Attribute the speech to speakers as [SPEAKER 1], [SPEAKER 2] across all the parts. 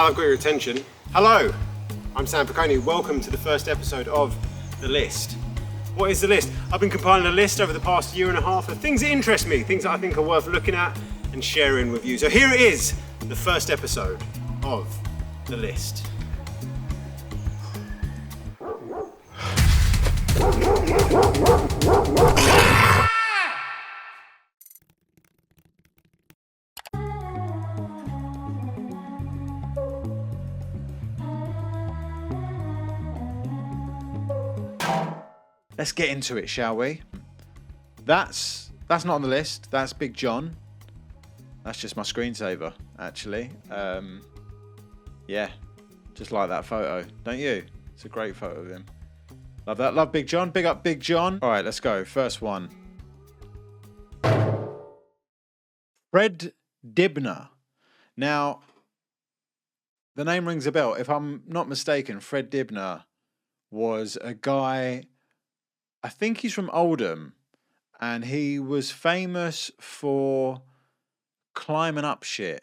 [SPEAKER 1] I've got your attention. Hello, I'm Sam Piccone. Welcome to the first episode of The List. What is The List? I've been compiling a list over the past year and a half of things that interest me, things that I think are worth looking at and sharing with you. So here it is, the first episode of The List.
[SPEAKER 2] Let's get into it, shall we? That's not on the list. That's Big John. That's just my screensaver, actually. Yeah, just like that photo, don't you? It's a great photo of him. Love that. Love Big John. Big up Big John. All right, let's go. First one. Fred Dibner. Now, the name rings a bell. If I'm not mistaken, Fred Dibner was a guy, I think he's from Oldham, and he was famous for climbing up shit.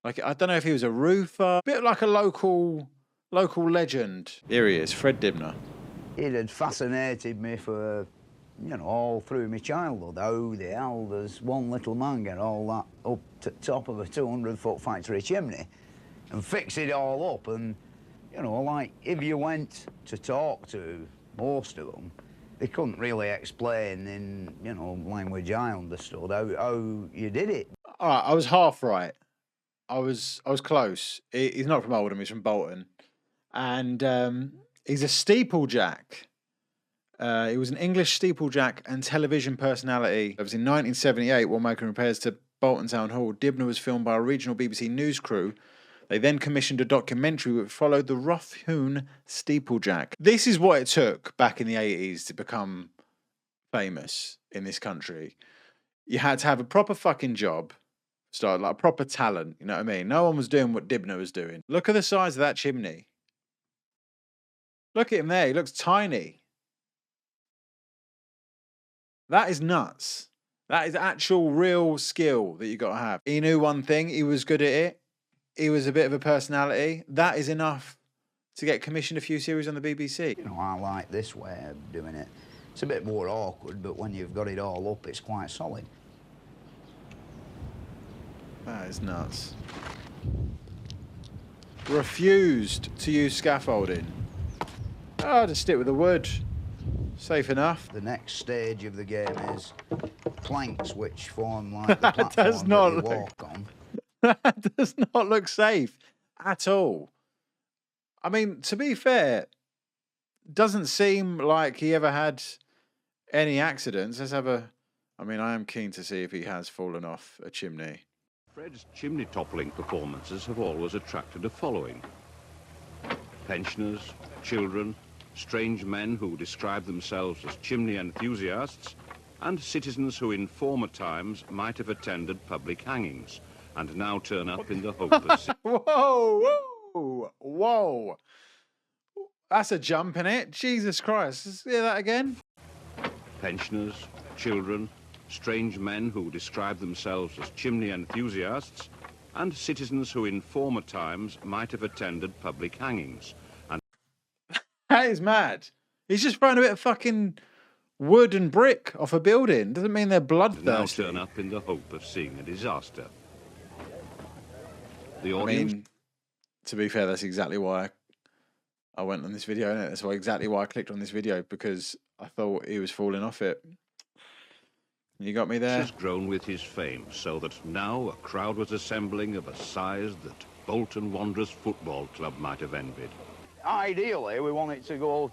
[SPEAKER 2] Like, I don't know if he was a roofer, a bit like a local legend. Here he is, Fred Dibner.
[SPEAKER 3] It had fascinated me for, all through my childhood. How the hell does one little man get all that up to the top of a 200-foot factory chimney and fix it all up? And, like, if you went to talk to most of them, they couldn't really explain in, language I understood how you did it.
[SPEAKER 2] All right, I was half right. I was close. He's not from Oldham, he's from Bolton. And he's a steeplejack. He was an English steeplejack and television personality. It was in 1978 while making repairs to Bolton Town Hall. Dibner was filmed by a regional BBC news crew. They then commissioned a documentary which followed the rough-hewn steeplejack. This is what it took back in the 80s to become famous in this country. You had to have a proper fucking job, like a proper talent, you know what I mean? No one was doing what Dibner was doing. Look at the size of that chimney. Look at him there, he looks tiny. That is nuts. That is actual real skill that you got to have. He knew one thing, he was good at it. He was a bit of a personality. That is enough to get commissioned a few series on the BBC.
[SPEAKER 3] I like this way of doing it. It's a bit more awkward, but when you've got it all up, it's quite solid.
[SPEAKER 2] That is nuts. Refused to use scaffolding. Oh, just stick with the wood. Safe enough.
[SPEAKER 3] The next stage of the game is planks, which form like the platform
[SPEAKER 2] does not
[SPEAKER 3] that you walk on.
[SPEAKER 2] That does not look safe at all. I mean, to be fair, doesn't seem like he ever had any accidents. Let's have a... I mean, I am keen to see if he has fallen off a chimney.
[SPEAKER 4] Fred's chimney toppling performances have always attracted a following. Pensioners, children, strange men who describe themselves as chimney enthusiasts, and citizens who in former times might have attended public hangings and now turn up in the hope of...
[SPEAKER 2] Whoa. That's a jump in it. Jesus Christ. Let's hear that again.
[SPEAKER 4] Pensioners, children, strange men who describe themselves as chimney enthusiasts, and citizens who in former times might have attended public hangings. And
[SPEAKER 2] that is mad. He's just throwing a bit of fucking wood and brick off a building. Doesn't mean they're bloodthirsty.
[SPEAKER 4] Now turn up in the hope of seeing a disaster. The audience...
[SPEAKER 2] I mean, to be fair, that's exactly why I went on this video, isn't it? That's exactly why I clicked on this video, because I thought he was falling off it. You got me there?
[SPEAKER 4] Has grown with his fame, so that now a crowd was assembling of a size that Bolton Wanderers Football Club might have envied.
[SPEAKER 3] Ideally, we want it to go,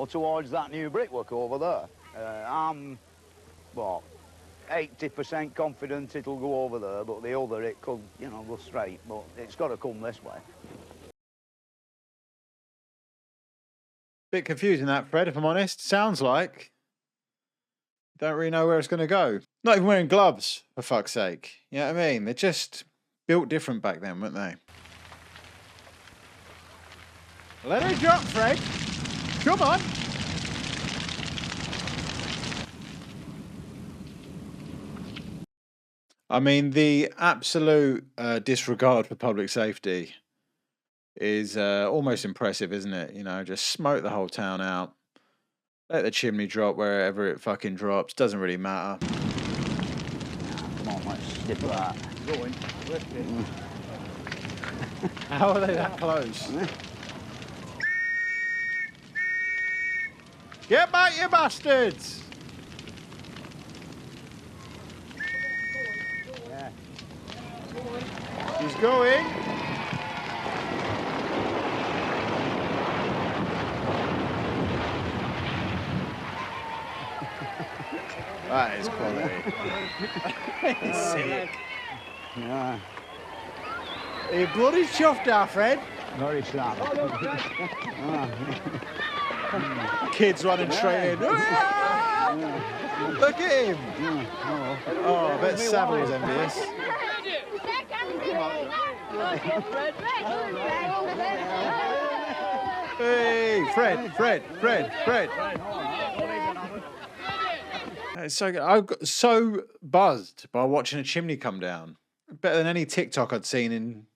[SPEAKER 3] towards that new brickwork over there. I'm, 80% confident it'll go over there, but the other, it could, go straight, but it's got to come this way.
[SPEAKER 2] Bit confusing that, Fred, if I'm honest. Sounds like don't really know where it's going to go. Not even wearing gloves, for fuck's sake. You know what I mean? They're just built different back then, weren't they? Let it drop, Fred. Come on. I mean, the absolute disregard for public safety is almost impressive, isn't it? You know, just smoke the whole town out. Let the chimney drop wherever it fucking drops. Doesn't really matter.
[SPEAKER 3] Come on, let's dip that.
[SPEAKER 2] Going. How are they that close? Get back, you bastards!
[SPEAKER 3] Yeah.
[SPEAKER 2] He's going. That is quality. He's sick.
[SPEAKER 3] Yeah.
[SPEAKER 2] Are you bloody chuffed, our Fred?
[SPEAKER 3] Very sharp.
[SPEAKER 2] Kids running straight in. Look at him. Oh, I bet Savile was envious. Hey, Fred. It's so good. I got so buzzed by watching a chimney come down. Better than any TikTok I'd seen in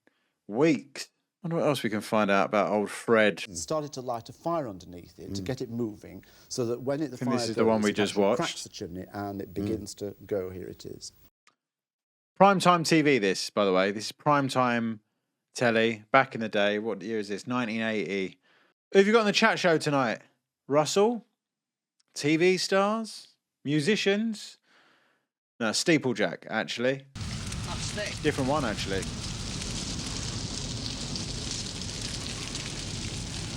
[SPEAKER 2] weeks. I wonder what else we can find out about old Fred.
[SPEAKER 5] Started to light a fire underneath it to get it moving, so that when the fire
[SPEAKER 2] this is the one we just watched.
[SPEAKER 5] cracks the chimney and it begins to go. Here it is.
[SPEAKER 2] Primetime TV, this, by the way. This is primetime telly. Back in the day. What year is this? 1980. Who have you got on the chat show tonight? Russell? TV stars? Musicians? No, Steeplejack, actually. Different one, actually.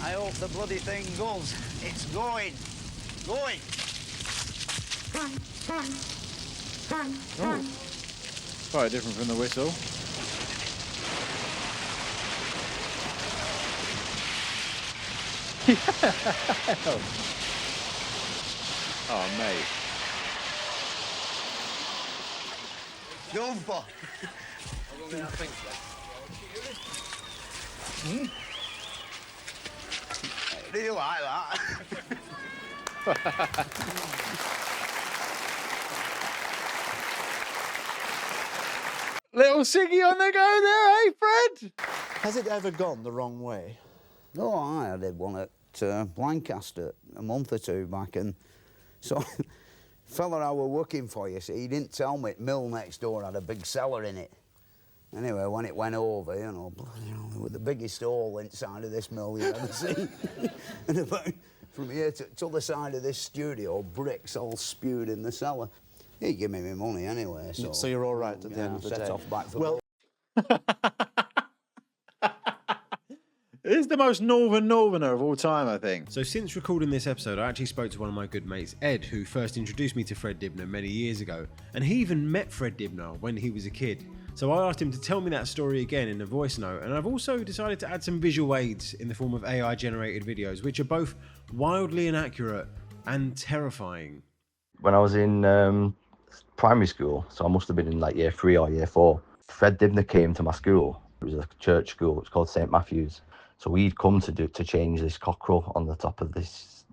[SPEAKER 3] I hope the bloody thing goes. It's going. Going.
[SPEAKER 2] Oh. Quite different from the whistle. Oh, mate.
[SPEAKER 3] Jumper. Do you like that?
[SPEAKER 2] Little Siggy on the go there, eh, Fred?
[SPEAKER 5] Has it ever gone the wrong way?
[SPEAKER 3] Oh, I did one at Lancaster a month or two back, and so fella I were working for, you see, he didn't tell me the mill next door had a big cellar in it. Anyway, when it went over, you know, with the biggest hole inside of this mill you've ever seen. And about from here to the other side of this studio, bricks all spewed in the cellar. He gave me my money anyway, so...
[SPEAKER 5] So you're all right at the end of the
[SPEAKER 3] set
[SPEAKER 5] day.
[SPEAKER 3] off back for
[SPEAKER 5] Well,
[SPEAKER 2] It is the most northerner of all time, I think.
[SPEAKER 1] So since recording this episode, I actually spoke to one of my good mates, Ed, who first introduced me to Fred Dibner many years ago. And he even met Fred Dibner when he was a kid. So I asked him to tell me that story again in a voice note, and I've also decided to add some visual aids in the form of AI generated videos, which are both wildly inaccurate and terrifying.
[SPEAKER 6] When I was in primary school, so I must have been in like year 3 or year 4, Fred Dibner came to my school. It was a church school. It's called St Matthew's. So we'd come to change this cockerel on the top of this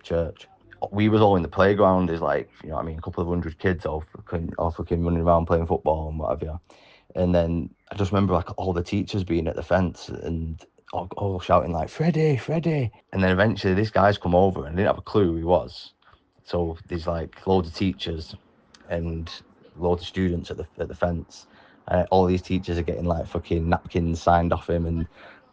[SPEAKER 6] church. We was all in the playground. There's like, you know what I mean, a couple of hundred kids all fucking running around playing football and whatever. And then I just remember like all the teachers being at the fence and all shouting like, Freddie, Freddie. And then eventually this guy's come over and I didn't have a clue who he was. So there's like loads of teachers and loads of students at the fence. All these teachers are getting like fucking napkins signed off him and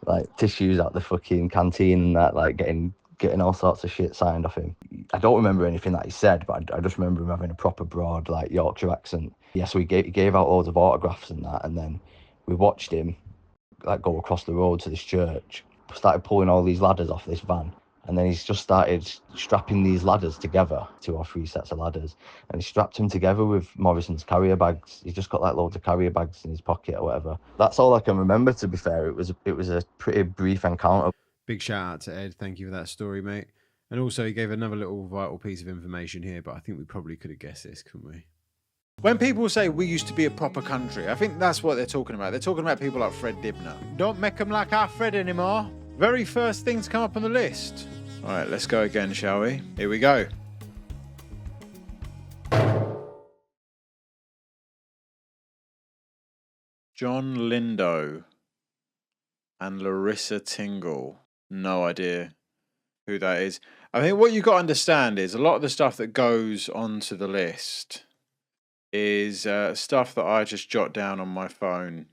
[SPEAKER 6] like tissues out the fucking canteen and that, like getting all sorts of shit signed off him. I don't remember anything that he said, but I just remember him having a proper broad like Yorkshire accent. Yeah, so he gave out loads of autographs and that, and then we watched him like go across the road to this church, started pulling all these ladders off this van. And then he's just started strapping these ladders together, 2 or 3 sets of ladders. And he strapped them together with Morrison's carrier bags. He's just got like loads of carrier bags in his pocket or whatever. That's all I can remember, to be fair. It was a pretty brief encounter.
[SPEAKER 1] Big shout out to Ed. Thank you for that story, mate. And also he gave another little vital piece of information here, but I think we probably could have guessed this, couldn't we?
[SPEAKER 2] When people say we used to be a proper country, I think that's what they're talking about. They're talking about people like Fred Dibner. Don't make them like our Fred anymore. Very first thing to come up on the list. All right, let's go again, shall we? Here we go. John Lindo and Larissa Tingle. No idea who that is. I think what you've got to understand is a lot of the stuff that goes onto the list is stuff that I just jot down on my phone.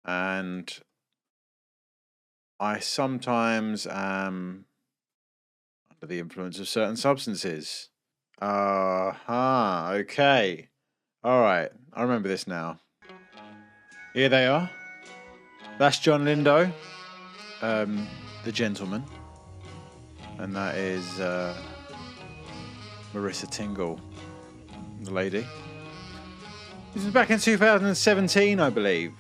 [SPEAKER 2] And I sometimes am under the influence of certain substances. Okay. All right. I remember this now. Here they are. That's John Lindo, the gentleman. And that is Marissa Tingle, the lady. This was back in 2017, I believe.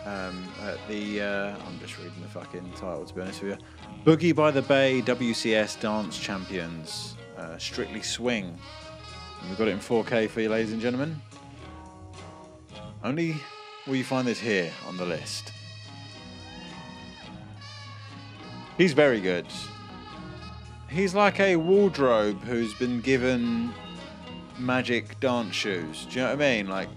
[SPEAKER 2] At the, I'm just reading the fucking title to be honest with you. Boogie by the Bay WCS Dance Champions, Strictly Swing. And we've got it in 4K for you, ladies and gentlemen. Only will you find this here on the list. He's very good. He's like a wardrobe who's been given magic dance shoes. Do you know what I mean? Like,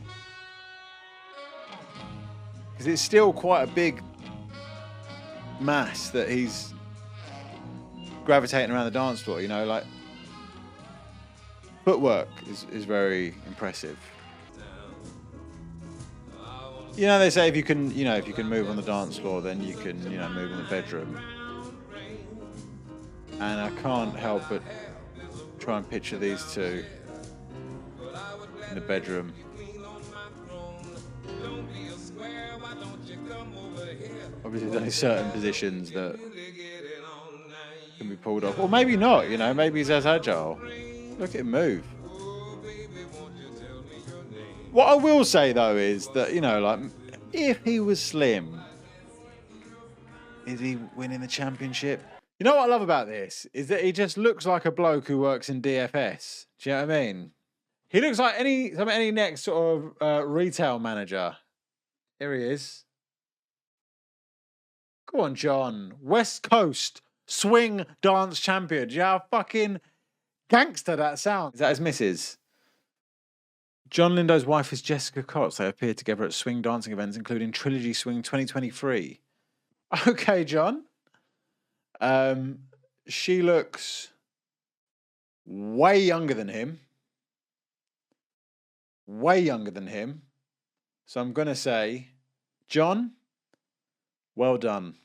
[SPEAKER 2] because it's still quite a big mass that he's gravitating around the dance floor, you know, like footwork is very impressive. You know, they say if you can move on the dance floor, then you can, move in the bedroom. And I can't help but try and picture these two in the bedroom. Obviously, there's only certain positions that can be pulled off. Or maybe not, maybe he's as agile. Look at him move. What I will say, though, is that, if he was slim, is he winning the championship? You know what I love about this? Is that he just looks like a bloke who works in DFS. Do you know what I mean? He looks like any next sort of retail manager. Here he is. Go on, John. West Coast swing dance champion. Do you know how fucking gangster that sounds? Is that his missus? John Lindo's wife is Jessica Cox. They appeared together at swing dancing events, including Trilogy Swing 2023. Okay, John. She looks way younger than him. Way younger than him. So I'm going to say, John, well done.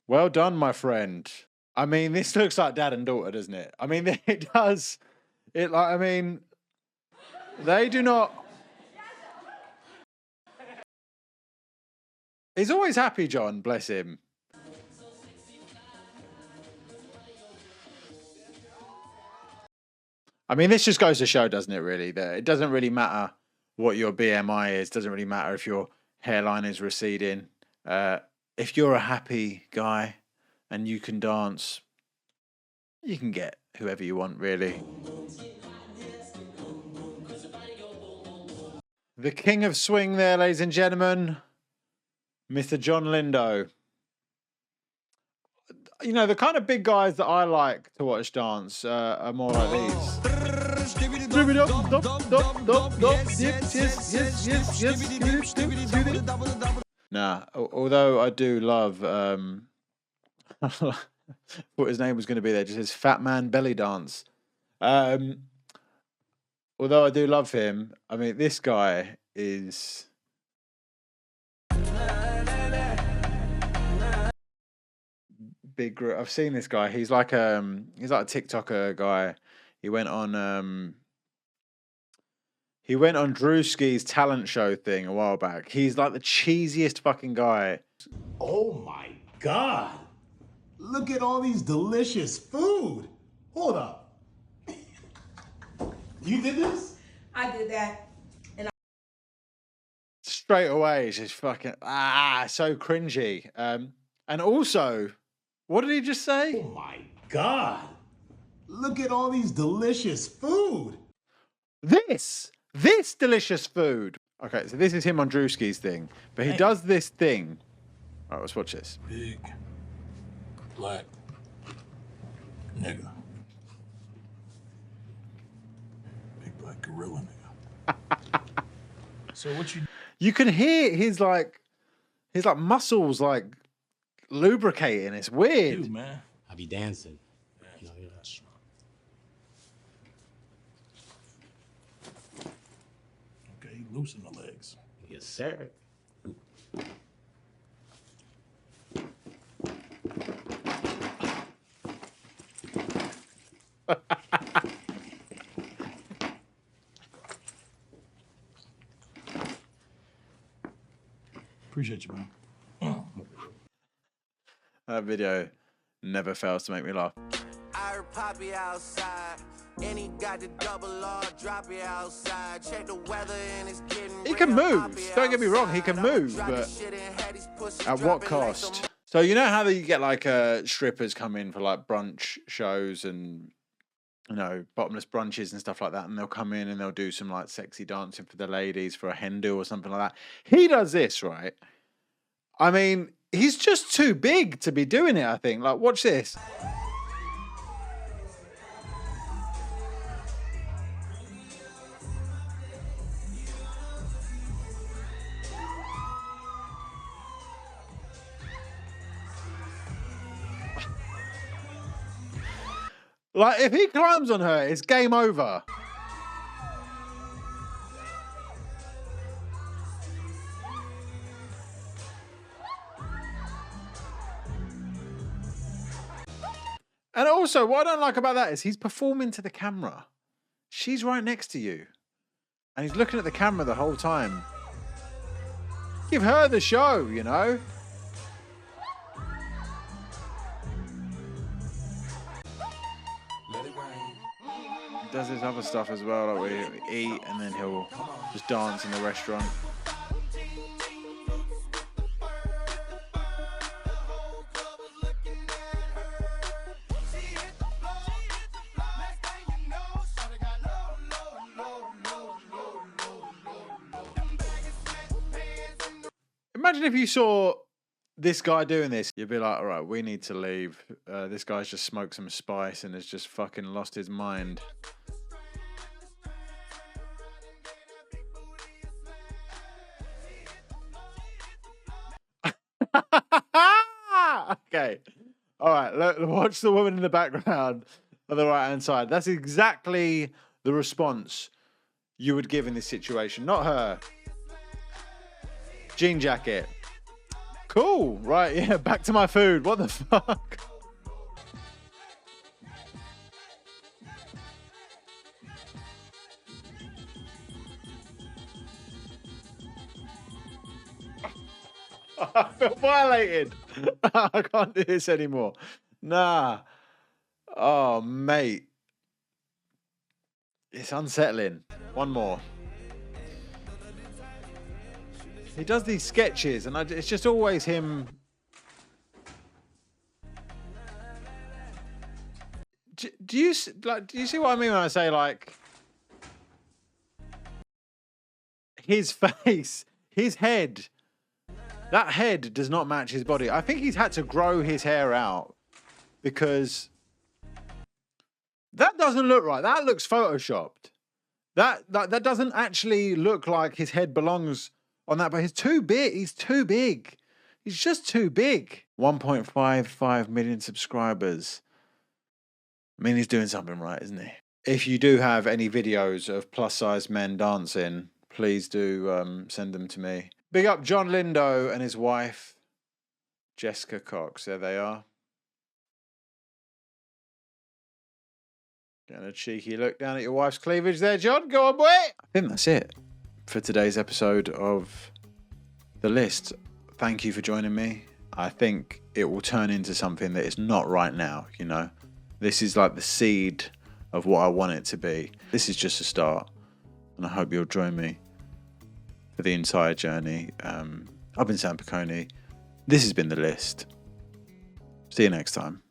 [SPEAKER 2] Well done, my friend. I mean, this looks like dad and daughter, doesn't it? I mean, it does. They do not. He's always happy, John, bless him. I mean, this just goes to show, doesn't it, really, that it doesn't really matter what your BMI is. Doesn't really matter if your hairline is receding. If you're a happy guy and you can dance, you can get whoever you want, really. The king of swing there, ladies and gentlemen, Mr. John Lindo. The kind of big guys that I like to watch dance are more like these. Nah, although I do love, what his name was going to be there, just his Fat Man Belly Dance. Although I do love him, I mean, this guy is... big. I've seen this guy. He's like a TikToker guy. He went on Drewski's talent show thing a while back. He's like the cheesiest fucking guy.
[SPEAKER 7] Oh my God. Look at all these delicious food. Hold up. You did this?
[SPEAKER 8] I did that.
[SPEAKER 2] Straight away, it's just fucking so cringy. And also, what did he just say?
[SPEAKER 7] Oh my God. Look at all these delicious food.
[SPEAKER 2] This delicious food. Okay, so this is him on Drewski's thing. But he does this thing. All right, let's watch this.
[SPEAKER 7] Big black nigga. Big black gorilla nigga. So what you...
[SPEAKER 2] You can hear his muscles lubricating. It's weird.
[SPEAKER 7] Dude, man.
[SPEAKER 8] I be dancing. You know, you're not strong.
[SPEAKER 7] Okay, loosen the legs.
[SPEAKER 8] Yes, sir.
[SPEAKER 7] Appreciate you, man.
[SPEAKER 2] That video never fails to make me laugh.
[SPEAKER 9] I heard Poppy outside, and he got the double R, drop it outside. Check the weather and it's getting
[SPEAKER 2] He can
[SPEAKER 9] real.
[SPEAKER 2] move.
[SPEAKER 9] Poppy
[SPEAKER 2] Don't get me wrong, he can
[SPEAKER 9] outside.
[SPEAKER 2] move,
[SPEAKER 9] Drop
[SPEAKER 2] but
[SPEAKER 9] the shit and had his pussy
[SPEAKER 2] at what
[SPEAKER 9] dropping like
[SPEAKER 2] cost?
[SPEAKER 9] some-
[SPEAKER 2] So you know how you get like strippers come in for like brunch shows and you know bottomless brunches and stuff like that, and they'll come in and they'll do some like sexy dancing for the ladies for a hen do or something like that. He does this, right? I mean, he's just too big to be doing it. I think. Like, watch this. Like, if he climbs on her, it's game over. And also, what I don't like about that is he's performing to the camera. She's right next to you. And he's looking at the camera the whole time. Give her the show, you know? He does his other stuff as well, like we eat and then he'll just dance in the restaurant. Imagine if you saw this guy doing this, you'd be like, all right, we need to leave. This guy's just smoked some spice and has just fucking lost his mind. Okay. All right, look, watch the woman in the background on the right-hand side. That's exactly the response you would give in this situation, not her. Jean jacket. Cool. Right, yeah, back to my food. What the fuck? I feel violated. I can't do this anymore. Nah. Oh, mate. It's unsettling. One more. He does these sketches, and it's just always him. Do you see what I mean when I say like his face, his head? That head does not match his body. I think he's had to grow his hair out because that doesn't look right. That looks photoshopped. That doesn't actually look like his head belongs on that, but he's too big. He's too big. He's just too big. 1.55 million subscribers. I mean, he's doing something right, isn't he? If you do have any videos of plus-size men dancing, please do send them to me. Big up John Lindo and his wife, Jessica Cox. There they are. Getting a cheeky look down at your wife's cleavage there, John. Go on, boy. I think that's it for today's episode of The List. Thank you for joining me. I think it will turn into something that is not right now, you know. This is like the seed of what I want it to be. This is just a start, and I hope you'll join me for the entire journey. I've been Sam Piccone. This has been The List. See you next time.